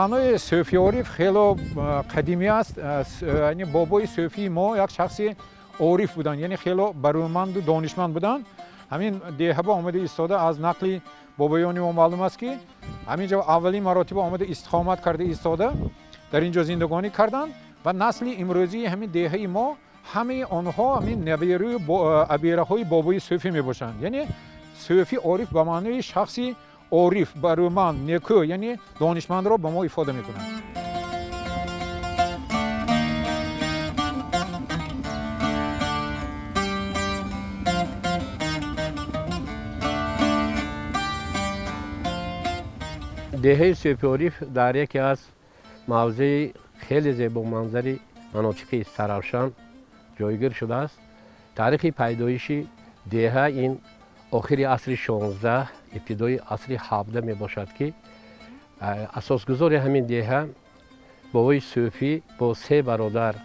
معنای صوفی عارف خیلی قدیمی است. یعنی بابای صوفی ما یک شخصی عارف بودن، یعنی خیلی برومند و دانشمند بودن. همین دیه با آمده ایستاده، از نقل بابایان ما معلوم است که همینجا اولین مراتب آمده استقامت کرده ایستاده، در اینجا زندگانی کردند و نسل امروزی همین دیه ما همه آنها همین نبیره ابیره های بابای صوفی می باشند. یعنی صوفی عارف به معنای شخصی عارف، برومند، نیکو، یعنی دانشمند را به ما ifade می کنند. دیه صوفی عارف در یکی از موضع خیلی زیبا منظری مناطق سرافشان جایگیر شده است. تاریخ پیدایش دیه این آخر عصر 16 ابتدای عصر 17 می باشد که اساسگذار همین دیه بابای صوفی با 3 برادر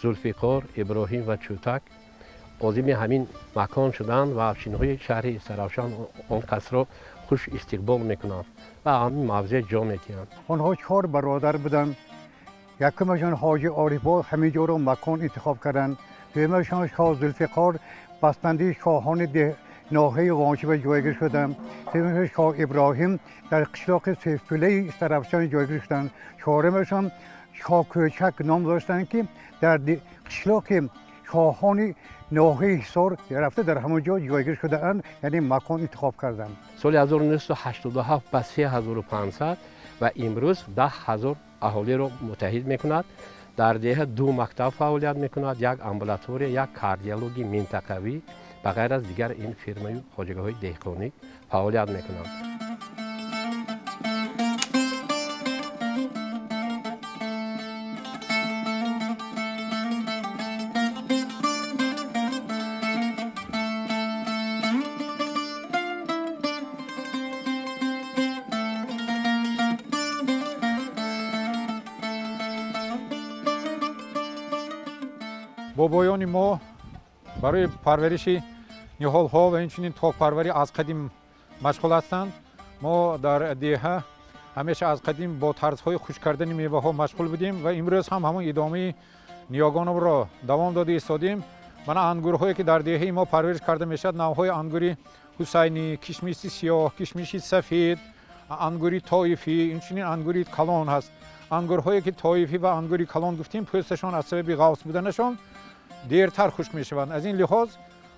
ذوالفقار، ابراهیم و چوتک عازم همین مکان شدند و افشین‌های شهر سرافشان آن کس را خوش استقبال میکنند و همین موضع جا میتیند. آنها 4 برادر بودند. یکمشان حاجی عارف‌ها همینجا را مکان انتخاب کردند. دویمشان شاه ذوالفقار بسنده شاهان ناحیه قانچی جایگیر شدند. سومشان شاه ابراهیم در قشلاق سیفپله سرافشان جایگیر شدند. چهارمشان شاه کوچک نام داشتند که در قشلاق شاهان ناحیه حصار رفته در همونجا جایگیر شده اند، یعنی مکان انتخاب کردند. سال 1987 به 3500 و امروز 10,000 اهالی را متحد میکند. در دیه 2 مکتب فعالیت میکند، یک امبولاتوری، یک کاردیولوژی منطقوی و غیر از دیگر این فرمای خواجگاه‌های دهقانی فعالیت میکنند. بابایان ما برای پرورش نهال‌ها و اینچنین تاک‌پروری از قدیم مشغول هستند. ما در دیه همیشه از قدیم با طرزهای خوش کردن میوه‌ها مشغول بودیم و امروز هم همون ادامه نیاگان را دوام داده ایستادیم. من انگورهایی که در دیه ما پرورش کرده میشد، نوع‌های انگوری حسینی، کشمیش سیاه، کشمیش سفید، انگوری طایفی، اینچنین انگوری کلان هست. انگورهایی که طایفی و انگوری کلان گفتیم پوستشان از سبب غوص بودنشان دیرتر خشک میشوند. از این لحاظ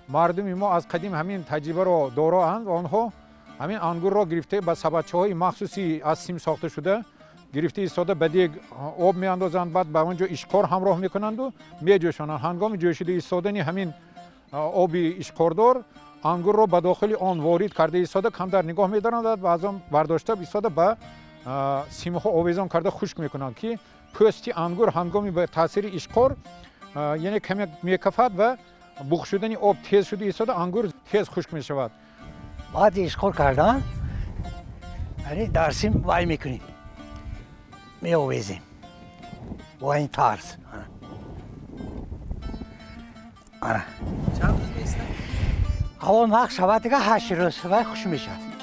مردم ما از قدیم همین تجربه را دارند و آنها همین انگور را گرفته به سبدچه‌های مخصوصی از سیم ساخته شده گرفته ایستاده به دیگ آب میاندازند، بعد به اونجا اشکار همراه میکنند و میجوشانند. هنگام جوشیده ایستادن همین آب اشکاردار انگور را به داخل آن وارد کرده ایستاده کم در نگاه میدارند و از آن برداشته ایستاده به سیم‌ها آویزان کرده خشک میکنند که پوست انگور هنگامی به تاثیر اشکار یعنی کمی میکفد و بخ شدن آب تیز شده ایستاده انگور تیز خشک می شود. بعد اشکار کردن یعنی در سیم وای میکنیم، می آویزیم با این طرز. چند روز میسته؟ اول وقت شود دیگه 8 روز و خوش میشد.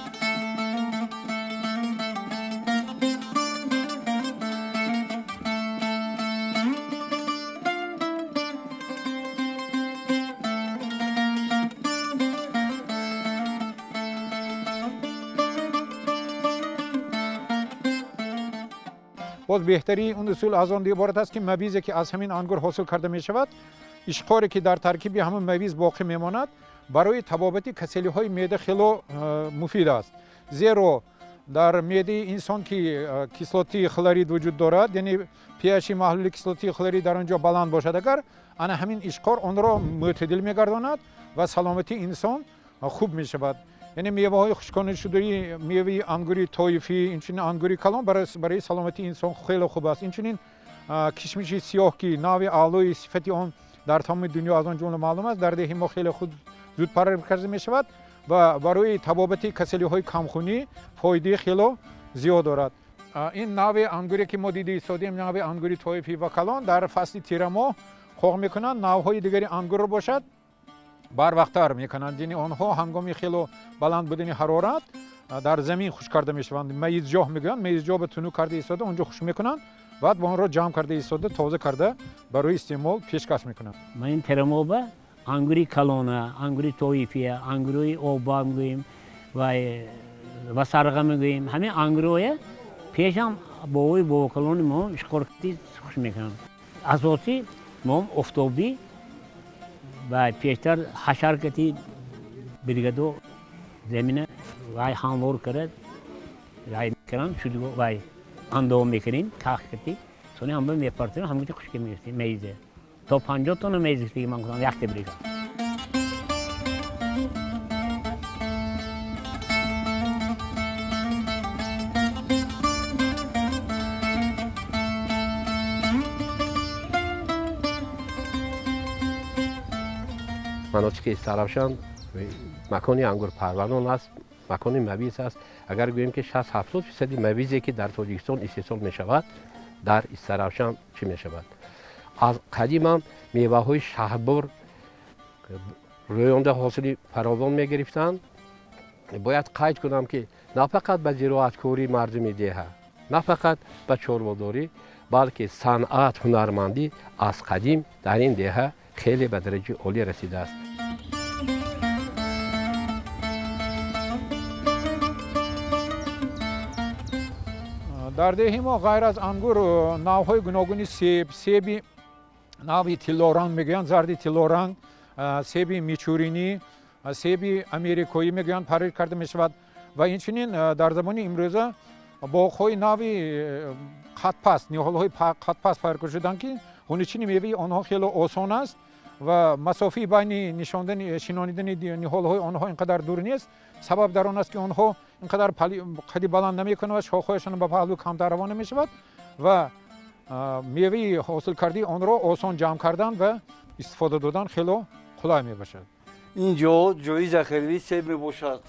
باز بهتری اون اصول از آن عبارت است که مویزی که از همین انگور حاصل کرده می شود، اشکاری که در ترکیب همون مویز باقی میماند برای تبابت کسلی‌های معده خیلی مفید است. زیرا در معده انسان که کسلاتی خلورید وجود دارد، یعنی pH محلول کسلاتی خلورید در آنجا بلند باشد، اگر انا همین اشکار آن را معتدل میگرداند و سلامتی انسان خوب می شود. یعنی میوه‌های خشکانه شده، میوه انگوری طایفی، اینچنین انگوری کلان برای سلامتی انسان خیلی خوب است. اینچنین کشمیش سیاه که نوع اعلای صفتی آن در تمام دنیا از آن جمله معلوم است، در دیه ما خیلی خود زود پرورش کرده می شود و برای تبابت کسلی‌های کمخونی فایده خیلی زیاد دارد. این نوع انگوری که ما دیده ایستادیم، نوع انگوری طایفی و کلان، در فصل تیر ماه خواه میکنند نوع‌های دیگری انگور را باشد بر وقت‌تر میکنند. یعنی آنها هنگامی خیلی بلند بودن حرارت در زمین خوش کرده میشوند. میزجاه میگن، میزجاه به تنو کرده ایستاده اونجا خوش میکنن، بعد با اون رو جمع کرده ایستاده تازه کرده برای استعمال پیشکش میکنن. ما این ترموبا انگوری کلونه، انگوری تویفیه، انگوری اوبا میگوییم و سرقه میگوییم. همین انگوریه پیشم باوی با کلون ما اشکارتی خوش میکنن. اساسی ما افتابی و پیشتر حشرکتی بریگدو زمینه وای هموار کرد وای میکنن شده وای اندام میکنیم کاخ کردی سونی هم به میپرتیم هم گیتی خوشگل میگیریم میزه تا 50 تا میزه دیگه من کنم وقت بریگم. مناطق سرافشان مکانی انگور پروران است، مکانی مویز است. اگر گوییم که 60-70% مویزی که در تاجیکستان استحصال می شود در سرافشان چی می شود؟ از قدیم هم میوه های شهبر رویانده حاصلی فراوان می گرفتند. باید قید کنم که نه فقط به زراعتکاری مردم دیه، نه فقط به چارواداری، بلکه صنعت هنرمندی از قدیم در این دیه خیلی به درجه عالی رسیده است. در دهی ما غیر از انگور نوهای گوناگونی سیبی نوی تیلورنگ میگن، زردی تیلورنگ، سیبی میچورینی، سیبی امریکایی میگن پرورش کرده میشود و اینچنین در زمان امروزه باغ‌های نوی خط‌پست، نهال‌های خط‌پست پرورش شدن که هنوچین میوه آنها خیلی آسان است و مسافی بین نشاندن شنانیدن نهال‌های آنها اینقدر دور نیست. سبب در آن است که آنها اینقدر قدی بلند نمی‌کنند و شاخه‌هایشان به پهلو کمتر روانه می‌شود و میوه حاصل کردی آن را آسان جمع کردن و استفاده دادن خیلی کلاه میباشد. اینجا جای ذخیره سیب میباشد.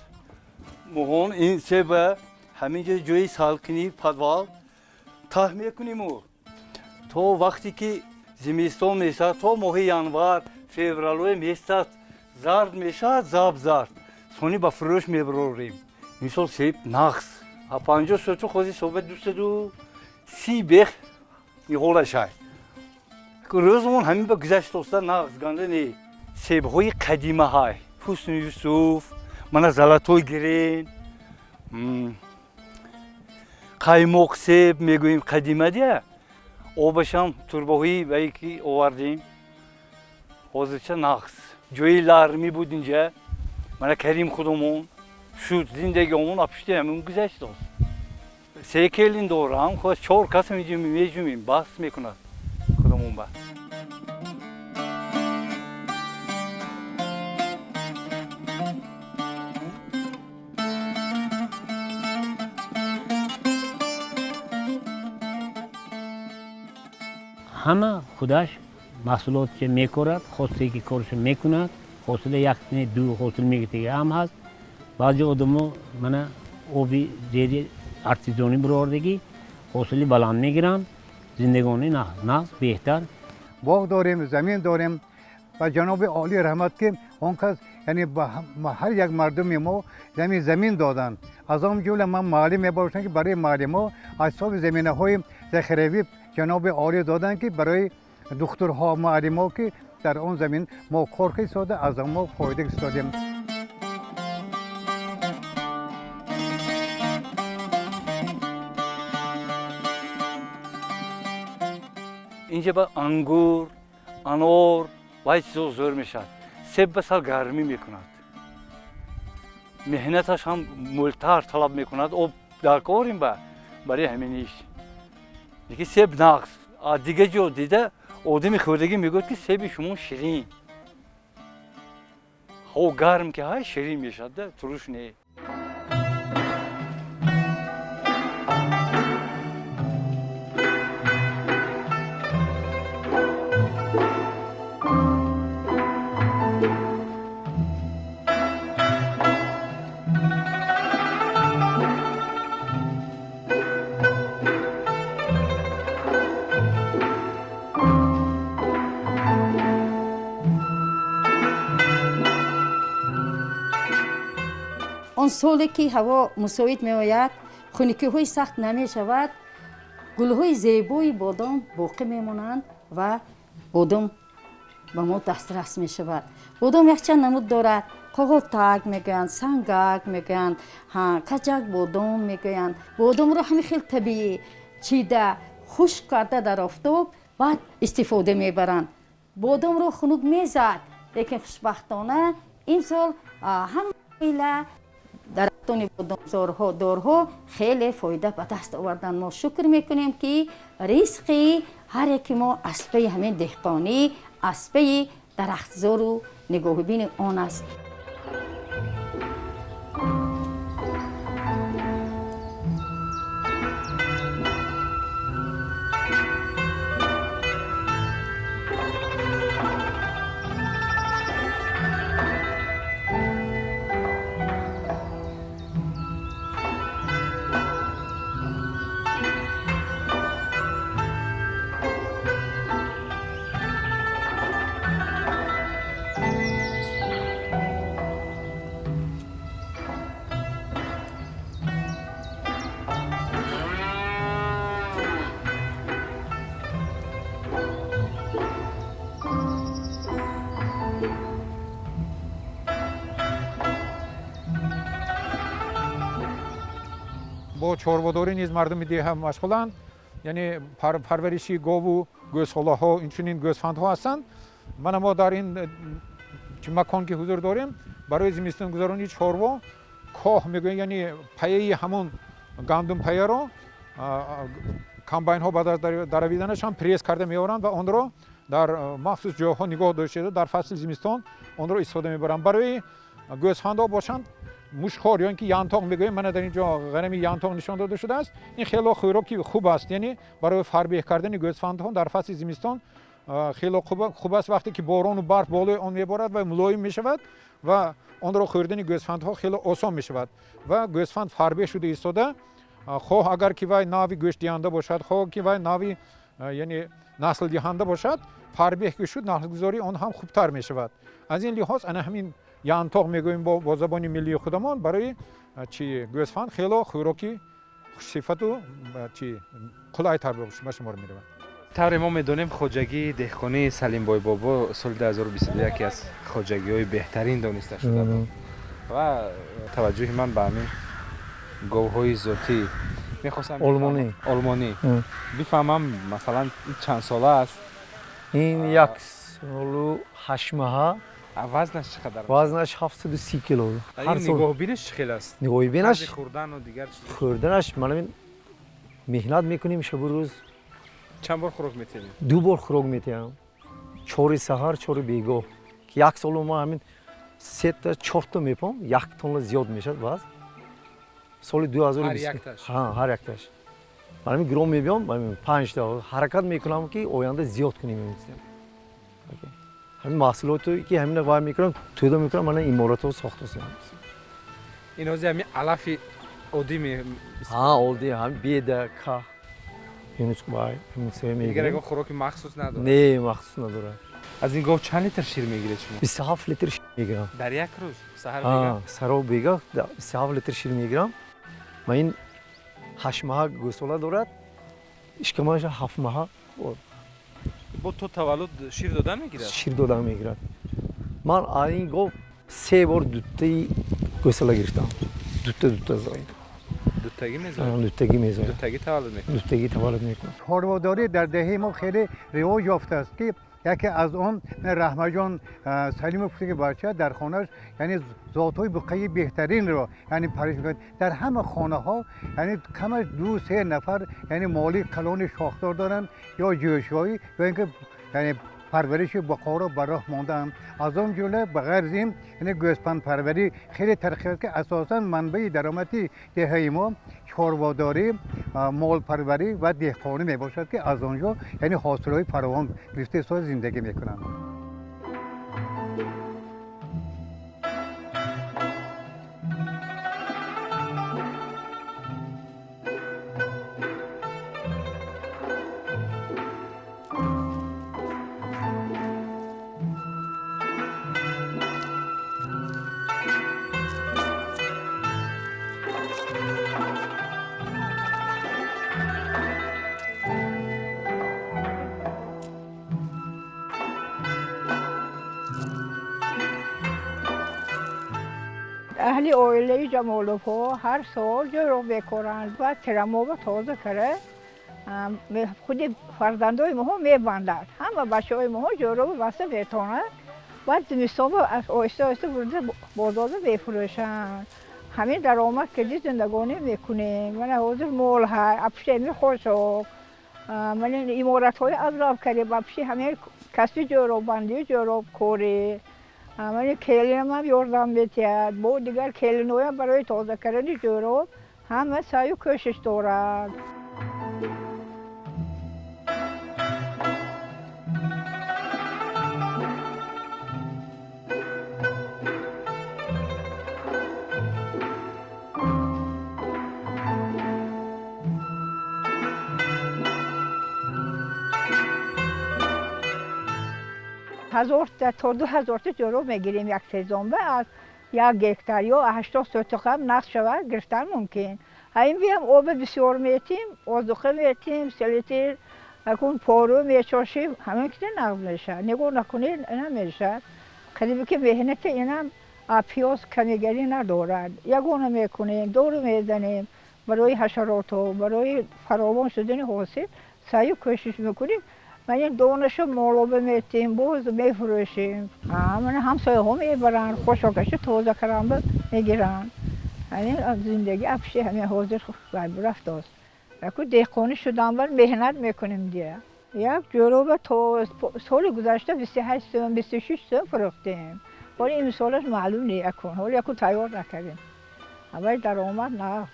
مهون این سیب همینجا جای سالکنی پدوال ته میکنیم و تا وقتی که زمستان میشه تا ماه ینور فوریه میشه زرد میشه زرد سونی با فروش میبریم. مثال سیب نقص 50 سوتو خودی صحبت 230 بیخ میخوره شای روزمون همین با گذشت دوستا نقص گنده نی سیب های قدیمه های حسن یوسف من زلاتوی گرین قایماق سیب میگوییم قدیمه دیه آبشم تربه‌ای و یکی آوردیم حاضرچه نقص جوی لرمی بود اینجا من کریم خودمون شد زندگیمون اپشته همون گذشت دوست سیکلین دورم خود 4 کس میجومیم بحث میکند خودمون با همه خودش محصولات که میکند خواسته که کارش میکند حاصل یک دو حاصل میگیره هم هست. بعضی آدم‌ها من آبی زیر ارتیزانی برآوردگی حاصلی بلند میگیرن زندگانی نه بهتر. باغ داریم، زمین داریم و جناب عالی رحمت که اون کس یعنی هر یک مردم ما زمین دادن. از آن جمله من مالی میباشم که برای مالی ما اصحاب زمینه های ذخیروی جناب عالی دادن که برای دخترها معلم که در آن زمین ما کار ساده از آن ما فایده استادیم. اینجا با انگور، انار و چیزا زور میشد. سیب بسیار گرمی میکند. مهنتش هم مولتر طلب میکند. آب درکاریم برای همینیش. دیگه سیب نقص. دیگه جو دیده آدمی خوردگی میگوید که سیب شما شیرین. هوا گرم که های شیرین میشد تروش نه. آن سالی که هوا مساعد می آید خنکی های سخت نمی شود گل های زیبای بادام باقی می مانند و بادام به ما دسترس می شود. بادام یک چند نمود دارد. قاقاتک میگویند، سنگک میگویند، کچک بادام میگویند. بادام را همین خیلی طبیعی چیده خشک کرده در آفتاب بعد استفاده میبرند. بادام را خنک میزد لیکن خوشبختانه این سال همه درختان بادامزارها دارها خیلی فایده به دست آوردن. ما شکر میکنیم که رزقی هر یکی ما از پی همین دهقانی از پی درختزار و نگاه بین آن است. با چاروداری نیز مردم دیه هم مشغولند. یعنی پرورشی گاو و گوسفندها اینچنین گوسفندها هستند. ما در این مکان که حضور داریم برای زمستان گذرانی چاروا کاه میگویند، یعنی پیه همون گندم پیه رو کمباین ها بعد از درویدنش هم پریس کرده میآورند و آن را در مخصوص جاها نگاه داشته در فصل زمستان آن را استفاده میبرند. برای گوسفندها باشند موشخوار یا اینکه یانتاق میگوییم، من در اینجا غنم یانتاق نشان داده شده است. این خیلی خوراکی خوب است، یعنی برای فربه کردن گوسفندها در فصل زمستان خیلی خوب است. وقتی که باران و برف بالای آن میبارد و ملایم میشود و آن را خوردن گوسفندها خیلی آسان میشود و گوسفند فربه شده ایستاده، خواه اگر که وای ناوی گوشت دهنده باشد، خواه که وای ناوی یعنی نسل دهنده باشد، فربه که شد نسل گذاری آن هم خوبتر میشود. از این لحاظ انا همین یانتاق میگوییم با زبان ملی خودمان برای گوسفند خیلی خوراکی خوش صفت و قلای تر به شمار میرود. طور ما میدونیم خواجگی دهقانی سلیم بای بابا سال 2022 یکی از خواجگی های بهترین دانسته شده بود و توجه من به همین گاوهای ذاتی میخواستم آلمانی بفهمم مثلا چند ساله است. این یک سال و 8 ماه. وزنش چقدر؟ وزنش 730 کیلو. هر سال نگاه بینش خیلی است. نگاه بینش خوردن و دیگر خوردنش من مهنت میکنیم شب و روز. چند بار خوراک میتونیم؟ 2 بار خوراک میتونم. 4 سحر 4 بیگاه. که یک سال ما همین 3 تا 4 تا میپام، 1 تن زیاد میشد باز. سال 2020 هر یک تاش. من همین گرام میبیام، من 5 تا حرکت میکنم که آینده زیاد کنیم میتونم. همین محصولاتی که همین وای میکنم تودا میکنم، من امارات رو ساخته هستم. این از همین علفی عادی می عادی هم بیده کا اینو وای همین سه میگیره. دیگه خوراک مخصوص نداره؟ نه مخصوص نداره. از این گاو چند لیتر شیر میگیره شما؟ 27 لیتر شیر میگیرم در یک روز. سحر بیگاه؟ سحر بیگاه 27 لیتر شیر میگیرم. من این 8 ماه گوساله دارد، اشکماش 7 ماه. با تو تولد شیر دادن میگیرد؟ شیر دادن میگیرد. من این گاو 3 بار دوتایی گوساله گرفتم. دوتا زاید. دوتگی میزنه؟ دوتگی میزنه. دوتگی تولد میکنه؟ دوتگی تولد میکنه. چاروداری در دهه ما خیلی رواج یافته است که یکی از آن رحمه جان سلیم پوسک بچه در خانهش یعنی ذات‌های بقیه بهترین رو یعنی پرورش می‌کرد. در همه خانه ها یعنی کمش 2-3 نفر یعنی مالی کلان شاخدار دارن یا جوشایی یا اینکه یعنی پرورش بقا رو به راه ماندن. از آن جمله بغیر زین یعنی گوسفند پروری خیلی ترقی که اساساً منبع درآمدی دهه ما چارواداری، مال پروری و دهقانی می باشد که از آنجا یعنی حاصلات فراوان گرفته سال زندگی میکنند. اهل اویله جمالوفو هر سال جورو میکنند و ترمو و تازه کره خود فرزندای ما میبندند همه بچه های ما جورو واسه میتونه بعد زمستان آهسته آهسته برده بازار بفروشند همین درآمد که زندگانی میکنیم من حاضر مول های افشه می خوشو من امارت های اضراب کردیم افشه همین کسبی جورو بندی جورو کوری من کلین هم یاردم میتید با دیگر کلینوی برای تازه کردن جورو همه سعی و کوشش دارد. تا 2000 تا جورو میگیریم یک سیزن به از یک هکتار یا 80 سوتق هم نقص شود گرفتن ممکن. همین بیام آب بسیار میتیم، آذوقه میتیم، سلیتر اکون پارو میچاشیم همین که نقص میشه. نگاه نکنید نمیشه. خیلی که مهنت اینم پیاز کمیگری ندارد. یگونه میکنیم، دور میزنیم برای حشرات و برای فراوان شدن حاصل سعی و کوشش میکنیم. من این دانشو مالوبه میتیم باز میفروشیم من همسایه ها میبرن خوشاکش تازه کرم میگیرن همین زندگی افشه همین حاضر رفت است اکو دهقانی شدن بر مهنت میکنیم دیگه یک جورو تا سال گذشته 28 سوم 26 سوم فروختیم ولی این سالش معلوم نیست اکون ولی اکو تیار نکردیم اول درآمد نه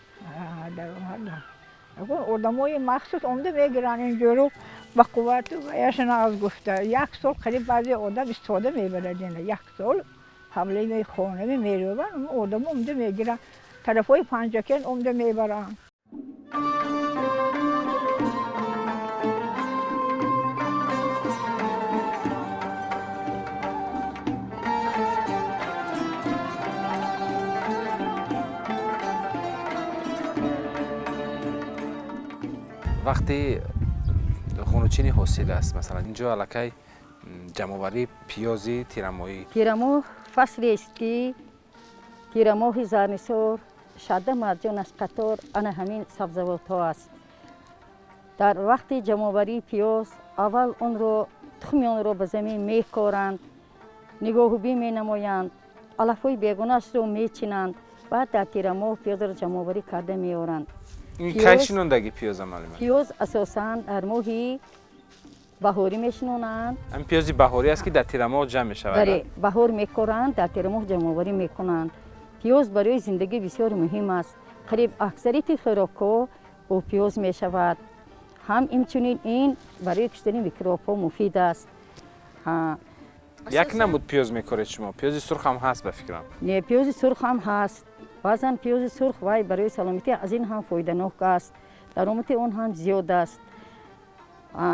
اکون آدمای مخصوص اومده میگیرن این جورو با قوت و یاشنا از گفته یک سال قریب بعضی آدم استفاده میبرن یک سال حمله می خونه میرون آدم اومده میگیرن طرفای پنجکن اومده میبرن وقتی خونوچینی حاصل است مثلا اینجا علاکه جمع‌آوری پیازی تیرمایی تیرمو فصلی است که تیرمو زمستان شده مرجان از قطار آن همین سبزیجات ها است در وقت جمع‌آوری پیاز اول اون رو تخم اون رو به زمین میکارند نگاهی مینمایند علفای بیگانه‌اش رو میچینند بعد در تیرمو پیاز رو جمع‌آوری کرده میآورند این کی شنوندگی پیاز معلومه پیاز اساساً در ماهی بهاری میشنونند این پیازی بهاری است که در تیرماه جمع میشود برای بهار میکنند در تیرماه جمع‌آوری میکنند پیاز برای زندگی بسیار مهم است قریب اکثریت خوراک‌ها با پیاز میشود هم همچنین این برای کشتن میکروب‌ها مفید است یک نمود پیاز میکارید شما پیاز سرخ هم هست به فکرم نه پیاز سرخ هم هست بعضا پیاز سرخ وای برای سلامتی از این هم فایده‌ناک است درآمد اون هم زیاد است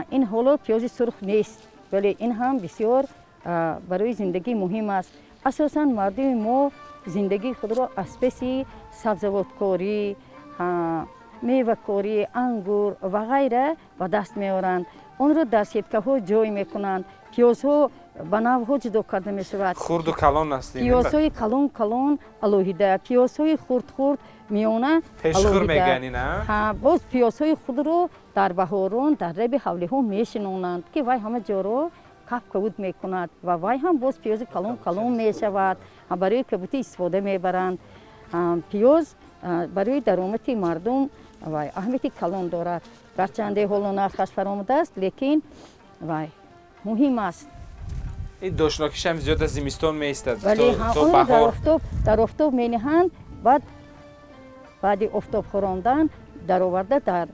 این حالا پیاز سرخ نیست ولی این هم بسیار برای زندگی مهم است اساساً مردم ما زندگی خود را از پس سبزیجات کاری میوه کاری انگور و غیره به دست میآورند اون را در سیتکه‌ها جای میکنند پیازها به نوع‌ها جدا کرده می شود خرد و کلان است پیازهای کلان الوهیده پیازهای خرد میانه تشخور میگنی نه باز پیازهای خود رو در بهاران در رب حوله ها میشنونند که وای همه جا رو کپ کبود میکند و وای هم باز پیاز کلان میشود برای کبوتی استفاده میبرند پیاز برای درآمد مردم وای اهمیت کلان دارد گرچه حالا نرخش فرآمده است لیکن وای مهم است این داشناکیش هم زیاد از زمستان میایستد ولی اون در آفتاب مینهند بعد آفتاب خوراندن در آورده در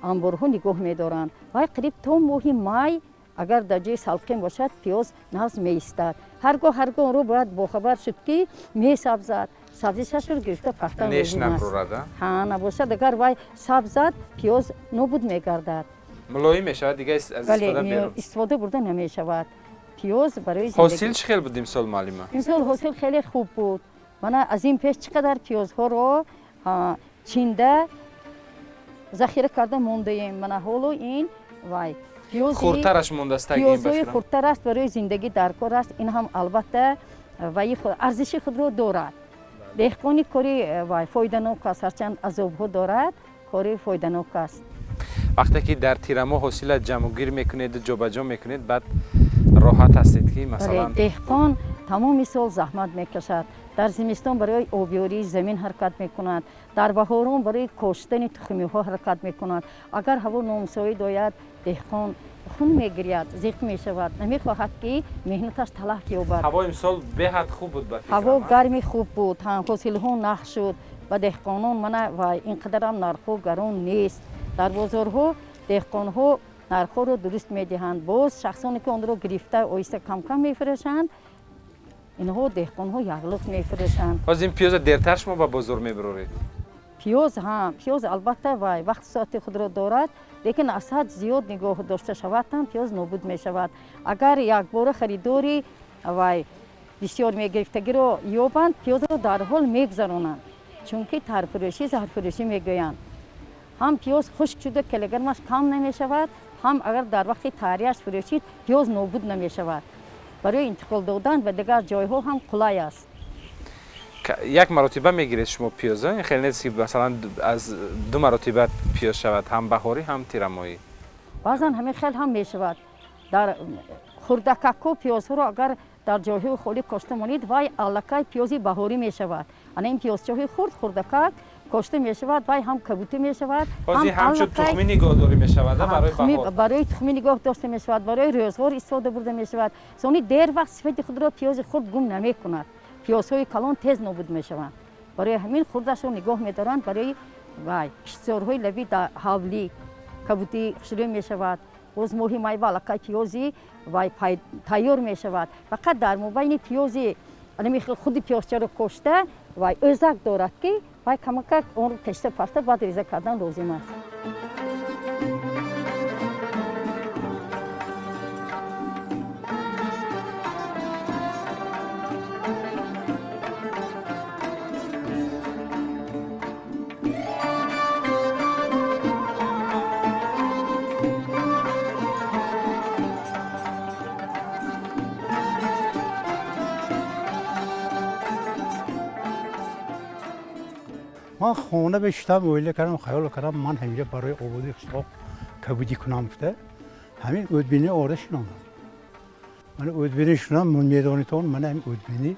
انبارها نگاه میدارند و قریب تا ماه مای اگر در جای سالخین باشد پیاز ناز میایستد هرگاه رو باید باخبر شد که میسبزد سبزیش رو گرفته پختن لازم است نباشد اگر وای سبزد پیاز نابود میگردد ملایم میشود دیگه از استفاده بیرون استفاده برده نمیشود پیاز برای حاصل چقدر بود امسال معلومه امسال حاصل خیلی خوب بود من از این پیش چقدر پیازها رو چینده ذخیره کرده مونده ایم من حالا این وای خردترش مونده است پیازهای خردتر است برای زندگی در کار است این هم البته وای ارزش خود رو دارد دهقانی کاری وای فایده‌ناک است، هرچند عذاب‌ها دارد، کاری فایده‌ناک است. وقتی که در تیرمو حاصل جمع و گیر میکنید جابجا میکنید بعد راحت هستید که مثلا دهقان تمام سال زحمت میکشد. در زمستان برای آبیاری زمین حرکت میکند، در بهاران برای کاشتن تخمی ها حرکت میکند. اگر هوا نامساعد آید دهقان خون میگیرد، زیق میشود، نمیخواهد که مهنتش تلف یابد. هوا امسال به حد خوب بود به فکر هوا من. گرمی خوب بود، حاصل ها نقص شد و دهقانان من و اینقدر هم نرخ گران نیست. در بازارها دهقان ها نرخ رو درست میدهند. باز شخصانی که آن را گرفته آیسته کم کم میفروشند، اینها دهقان ها یغلق میفروشند. باز این پیاز دیرتر شما به بازار میبرورید؟ پیاز البته وقت ساعت خود را دارد، لیکن از حد زیاد نگاه داشته شود هم پیاز نابود می شود. اگر یک بار خریداری بسیار میگرفتگی را یابند، پیاز را در حال میگذرانند، چون که ترفروشی زهرفروشی میگویند. هم پیاز خشک شده کیلوگرمش کم نمی شود، هم اگر در وقت طهریه‌اش فروشید پیاز نابود نمی شود. برای انتقال دادن به دیگر جایها هم قلای است. یک مرتبه میگیرید شما پیاز؟ این خیلی نیست که مثلا از 2 مرتبه پیاز شود، هم بهاری هم تیرمایی؟ بعضا همین خیلی هم می شود. در خردککو پیازها را اگر در جایهای خالی کاشته مانید وای الکای پیازی بهاری می شود. این پیازچه‌های خردکک کاشته می شود وای هم کبوتی می شود، هم همچون تخمی نگهداری می شود برای بهار. برای تخمی نگاه داشته می شود، برای روزگار استفاده برده می شود. زانی دیر وقت سفید خود را پیاز خرد گم نمی کند. پیازهای کلان تیز نابود می شوند. برای همین خردش را نگاه می دارند. برای کشتزارهای لبی در حولی کبوتی شروع می شود. باز مهمه والکای پیازی تیار می شود. فقط در مابین پیازی خود پیازچه را کاشته ازک دارد که کمک اون رو کشته پرسته بعد ریزه کردن لازم است. من خونه بشتم اویله کردم خیال کردم من همیشه برای آبادی قشلاق کبودی کنم فته همین اودبینی آرش شنوندم. من اودبینی شنوندم من میدانیتون من همین اودبینی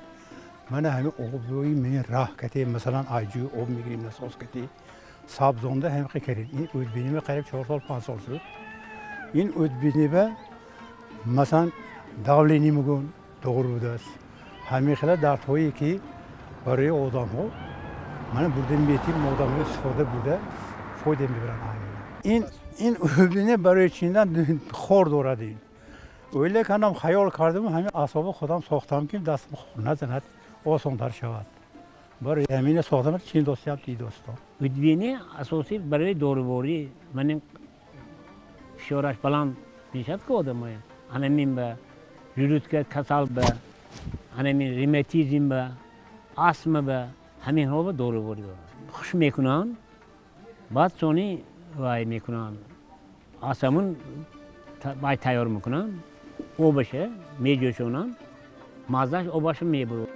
من همین آبادی من راه کتی مثلا آجو آب میگیریم نساز کتی سابزونده هم کردیم. این اودبینی من قریب 4 سال 5 سال شد. این اودبینی به مثلا داولینی میگن دور بوده است. همین خیلی درتایی که برای آدم ها من بردم میتیم مادامی استفاده بوده فایده میبرن این اودبینی برای چیندن خور دارد. این اویله کنم خیال کردم همین اعصاب خودم ساختم که دستم خور نزند آسان‌تر شود. برای همین ساختم چین دوستی هم دوستان. اودبینی اساسی برای دوروباری من شورش بلند میشد که آدم های همین به جلوت کسل به همین ریماتیزم به آسم به همین ها به دوروباری دارن خوش میکنن بعد سونی وای میکنن آسمون باید تیار میکنن آبشه میجوشونن مازش آبش میبرن.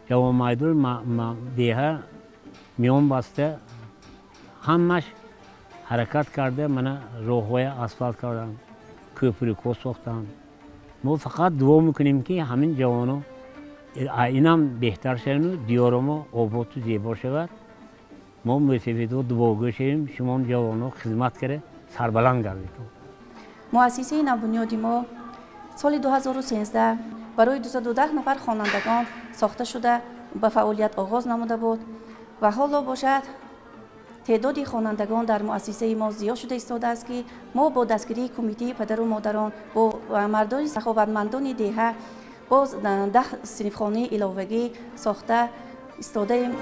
جوامایدور دیها میون بسته همش حرکت کرده من راههای اسفالت کردم köprü ساختن. ما فقط دعا میکنیم که همین جوانو اینم بهتر شدن دیارمو آباد و زیبا شود. ما متفیدو دعا گوشیم شما جوانو خدمت کرده سربلند گردید. مؤسسه نوبنیادی ما سال 2013 برای 212 نفر خوانندگان ساخته شده به فعالیت آغاز نموده بود و حالا باشد تعداد خوانندگان در مؤسسه ما زیاد شده ایستاده است که ما با دستگیری کمیته پدر و مادران با مردان سخاوتمندان دیه باز 10 صنفخانه علاوگی ساخته ایستاده ایم.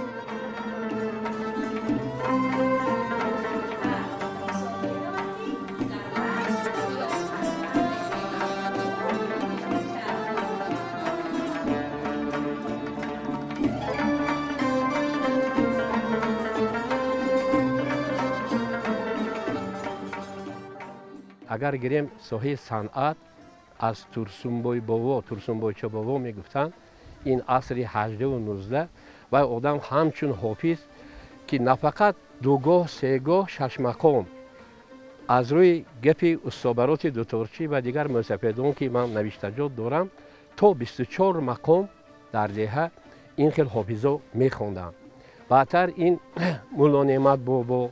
اگر گیریم ساحه صنعت از تورسنبوی بابا تورسنبویچه بابا میگفتن این عصر 18 و 19 و آدم همچون حافظ که نه فقط دوگاه سهگاه شش مقام از روی گپی استوبرات دوتورچی و دیگر موسیقیدان که من نوشتجات دارم تا 24 مقام در دهه این خیلی حافظا میخوندن. بعدتر این مولا نعمت بابا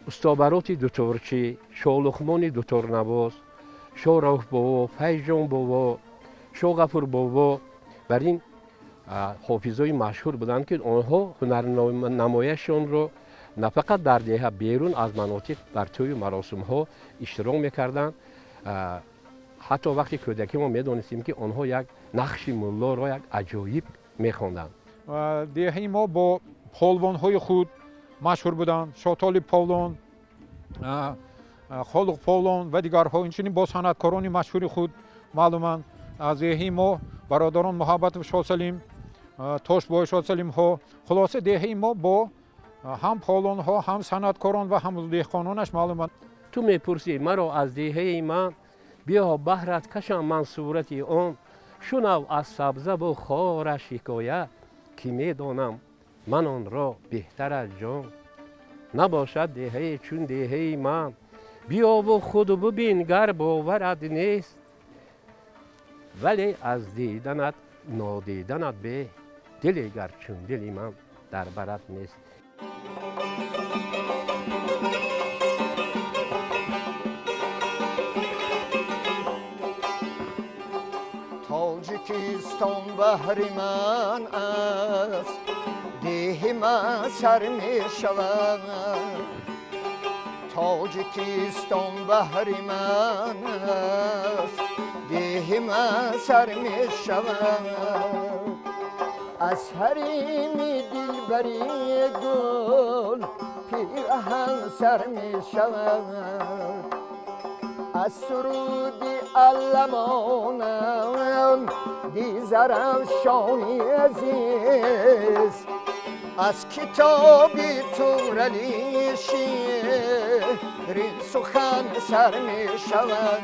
استوبرات دوتورچی، شاه لقمان دوتورنواز، شاه رؤوف بابا، فیض جان بابا، شاه غفور بابا بر این حافظای مشهور بودند که آنها هنرنمایششان رو نه فقط در دهه بیرون از مناطق در توی مراسم ها اشتراک میکردند. حتی وقتی کودکی ما میدانستیم که آنها یک نقش ملا را یک عجایب میخواندند. دهه ما با پهلوان های خود مشهور بودند. شاه طالب پهلوان، خالق پهلوان و دیگرها اینچنین با صنعتکاران مشهور خود معلومند. از دهه ما برادران محبت شاه سلیم، تاشبای شاه سلیم ها، خلاصه دهه ما با هم پهلوان ها هم صنعتکاران و هم دهقانانش معلومند. تو میپرسی مرا از دهه من بیا بهرت کشم من صورتی آن، شنو از سبزه و خارش حکایت که میدانم من آن را بهتر از جان. نباشد دهه چون دهه من بیا و خود ببین گر باورت نیست، ولی از دیدنت نادیدنت به دلی گر چون دلی من در برت نیست. تاجیکستان بهر من است، دیه من سر می شود. تاجیکستان بهر من است، دیه من سر می شود. از حریم دلبری گل پیرهن سر می شود. از سرود علمانم دیزرم شانی عزیز، از کتابی تورالی شیرین سخن سر می شود.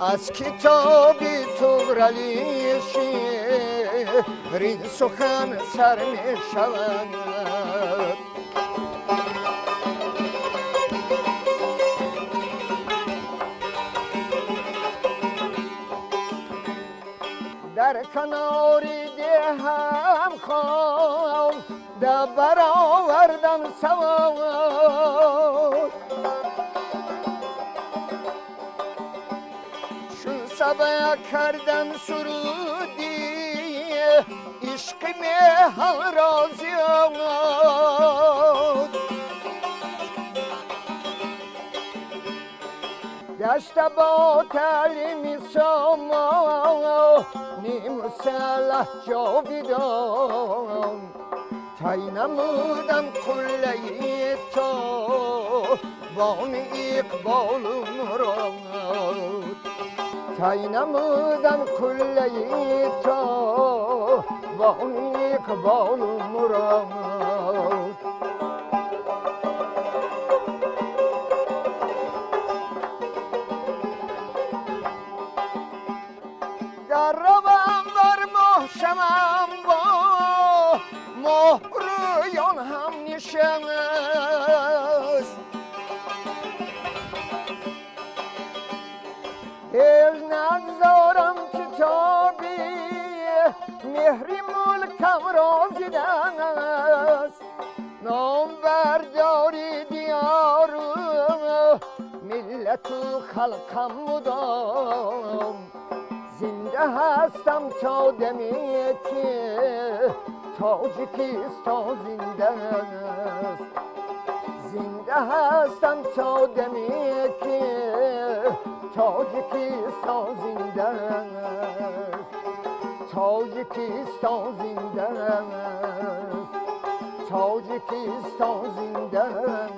از کتابی تورالی شیرین سخن سر می شود. در کناری دهم خوام ده برآوردم سوار، چون سبا کردم سرودی عشق میهن را زیاد. دشت با تعلیم ساما نیم سلح جاویدان، تای نمودم قله تا وان اقبال مراد. تای نمودم قله تا وان اقبال مراد. در روم بر محشمم با مهرویان هم نشست، هیچ نگذارم کتابی مهری ملکم را زیدن است. نام برداری دیار ملت و خلقم مدام، زنده هستم تا دمی که تاجیکستان زنده است. زنده زنده هستم تا دمی که تاجیکستان زنده است، تاجیکستان زنده است، تاجیکستان زنده است.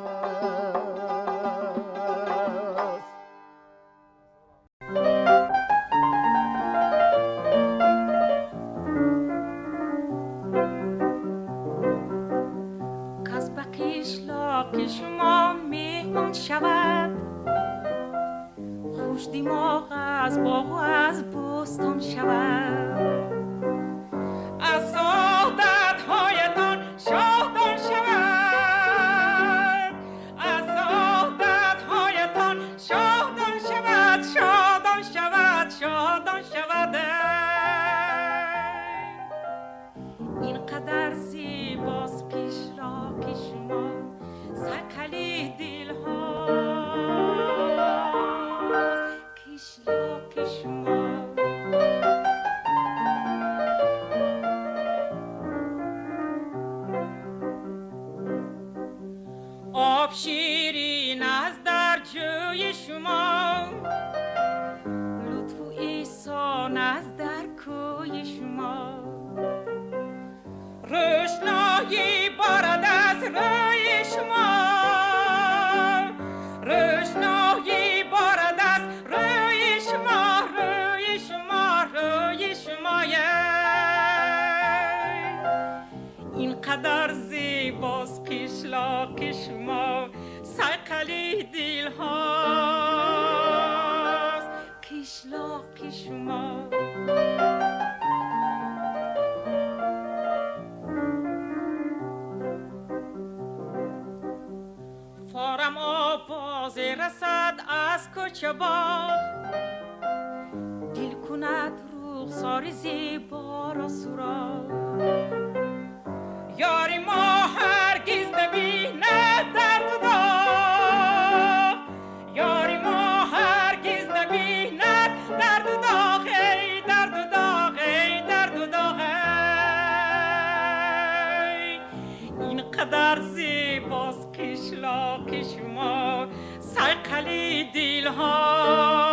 کس به قشلاق شما مهمان شود، خوش دماغ از باغ و از بستان شود، از سعادت هایتان شادان شود، از سعادت هایتان شادان شود، شادان شود، شادان شود. اینقدر زیباست قشلاق شما، سکلی دل هاست قشلاق شما. آب شیرین از در جوی شما، لطف و احسان از در کوی شما، روشنایی بارد از روی شما، روشنایی بارد از روی شما، روی شما، روی شما. اینقدر زیباست قشلاق شما، سایقلی دل هاست قشلاق شما. فارم آواز رسد از کوچه باغ، دل کند رخسار زیبا را سراغ، یاری ما هرگز نبیند درد و داغ، یاری ما هرگز نبیند درد و داغ، ای درد و داغ، ای درد و داغ. اینقدر زیباست قشلاق شما، سایقلی دل ها.